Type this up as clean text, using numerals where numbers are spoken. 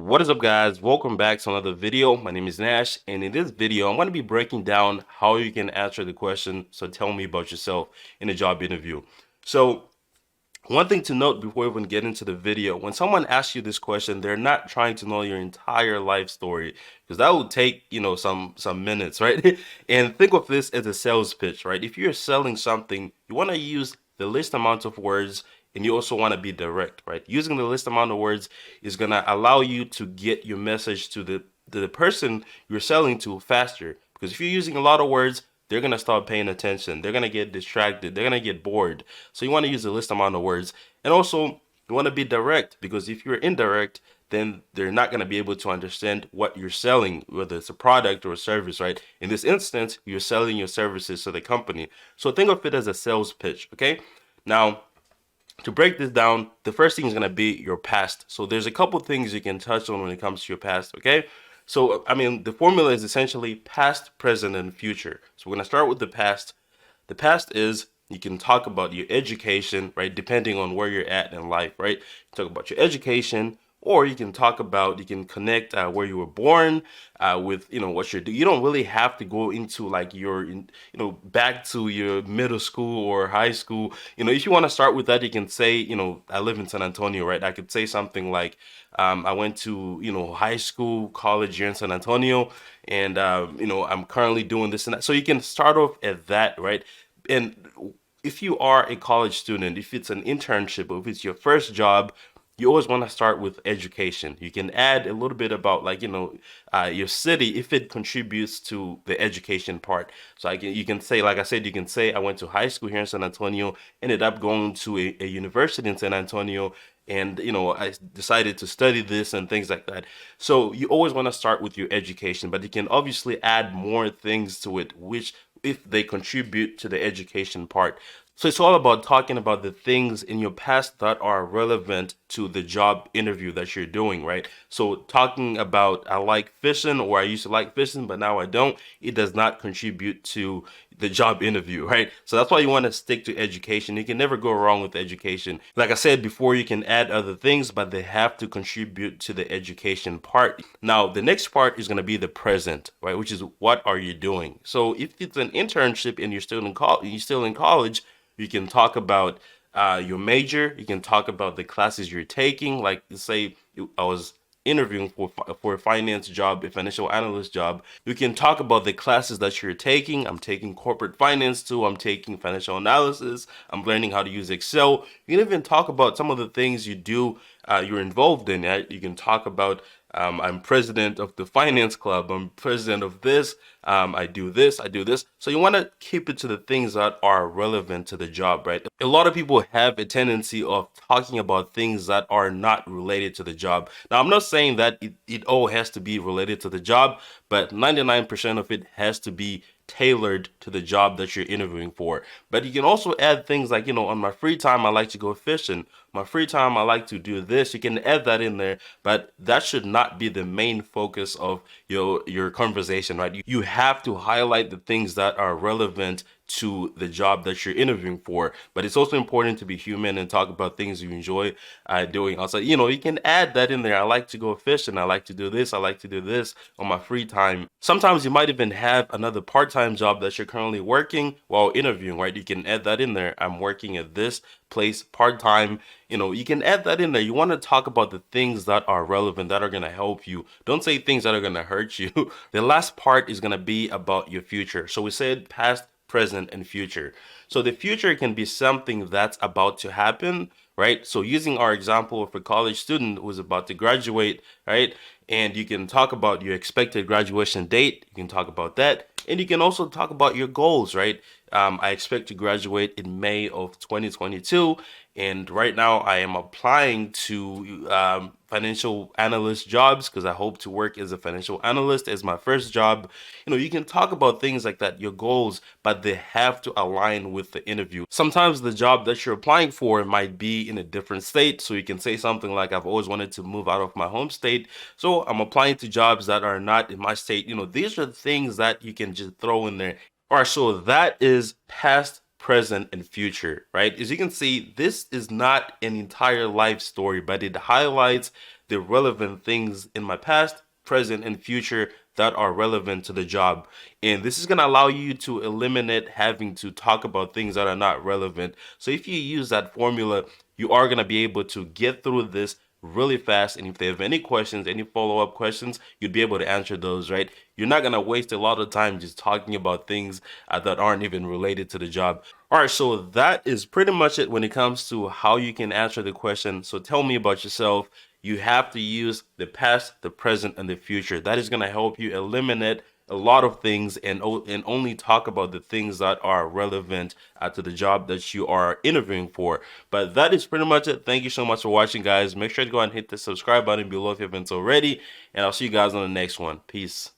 What is up, guys? Welcome back to another video. My name is Nash, and in this video I'm going to be breaking down how you can answer the question, so tell me about yourself, in a job interview. So one thing to note before we even get into the video: when someone asks you this question, they're not trying to know your entire life story, because that would take, some minutes, right? And think of this as a sales pitch, right? If you're selling something, you want to use the least amount of words, and you also want to be direct, right? Using the least amount of words is going to allow you to get your message to the person you're selling to faster, because if you're using a lot of words, they're going to start paying attention. They're going to get distracted. They're going to get bored. So you want to use the least amount of words. And also, you want to be direct, because if you're indirect, then they're not going to be able to understand what you're selling, whether it's a product or a service, right? In this instance, you're selling your services to the company. So think of it as a sales pitch, okay? Now, to break this down, the first thing is going to be your past. So there's a couple things you can touch on when it comes to your past, okay? So, the formula is essentially past, present, and future. So we're going to start with the past. The past is, you can talk about your education, right? Depending on where you're at in life, right? Talk about your education, or you can talk about, you can connect where you were born with, what you're doing. You don't really have to go into like back to your middle school or high school. If you want to start with that, you can say, I live in San Antonio, right? I could say something like, I went to, high school, college here in San Antonio, and, I'm currently doing this and that. So you can start off at that, right? And if you are a college student, if it's an internship, or if it's your first job, you always want to start with education. You can add a little bit about, like, your city, if it contributes to the education part. So you can say, like I said, you can say, I went to high school here in San Antonio, ended up going to a university in San Antonio, and I decided to study this and things like that. So you always want to start with your education, but you can obviously add more things to it, which, if they contribute to the education part. So it's all about talking about the things in your past that are relevant to the job interview that you're doing, right? So talking about, I like fishing, or I used to like fishing, but now I don't, it does not contribute to the job interview, right? So that's why you want to stick to education. You can never go wrong with education. Like I said before, you can add other things, but they have to contribute to the education part. Now, the next part is going to be the present, right? Which is, what are you doing? So if it's an internship and you're still in college, you can talk about your major. You can talk about the classes you're taking. Like, say I was interviewing for a finance job, a financial analyst job. You can talk about the classes that you're taking. I'm taking corporate finance too. I'm taking financial analysis. I'm learning how to use Excel. You can even talk about some of the things you do, you're involved in. Right? You can talk about, I'm president of the finance club. I'm president of this. I do this. I do this. So you want to keep it to the things that are relevant to the job, right? A lot of people have a tendency of talking about things that are not related to the job. Now, I'm not saying that it all has to be related to the job, but 99% of it has to be tailored to the job that you're interviewing for. But you can also add things like, on my free time, I like to go fishing. My free time, I like to do this. You can add that in there, but that should not be the main focus of your conversation, right? You have to highlight the things that are relevant to the job that you're interviewing for. But it's also important to be human and talk about things you enjoy doing outside. You can add that in there. I like to go fishing. I like to do this. I like to do this on my free time. Sometimes you might even have another part-time job that you're currently working while interviewing, right? You can add that in there. I'm working at this place part-time. You can add that in there. You want to talk about the things that are relevant, that are going to help you. Don't say things that are going to hurt you. The last part is going to be about your future. So we said past, present, and future. So the future can be something that's about to happen, right? So using our example of a college student who's about to graduate, right? And you can talk about your expected graduation date. You can talk about that. And you can also talk about your goals, right? I expect to graduate in May of 2022. And right now I am applying to financial analyst jobs, because I hope to work as a financial analyst as my first job. You can talk about things like that, your goals, but they have to align with the interview. Sometimes the job that you're applying for might be in a different state. So you can say something like, I've always wanted to move out of my home state, so I'm applying to jobs that are not in my state. These are the things that you can just throw in there. All right, so that is past, present, and future, right? As you can see, this is not an entire life story, but it highlights the relevant things in my past, present, and future that are relevant to the job. And this is going to allow you to eliminate having to talk about things that are not relevant. So if you use that formula, you are going to be able to get through this really fast. And if they have any questions, any follow-up questions, you'd be able to answer those, right? You're not going to waste a lot of time just talking about things that aren't even related to the job. All right, so that is pretty much it when it comes to how you can answer the question. So tell me about yourself. You have to use the past, the present, and the future. That is going to help you eliminate a lot of things and only talk about the things that are relevant to the job that you are interviewing for. But that is pretty much it. Thank you so much for watching, guys. Make sure to go and hit the subscribe button below if you haven't already, and I'll see you guys on the next one. Peace.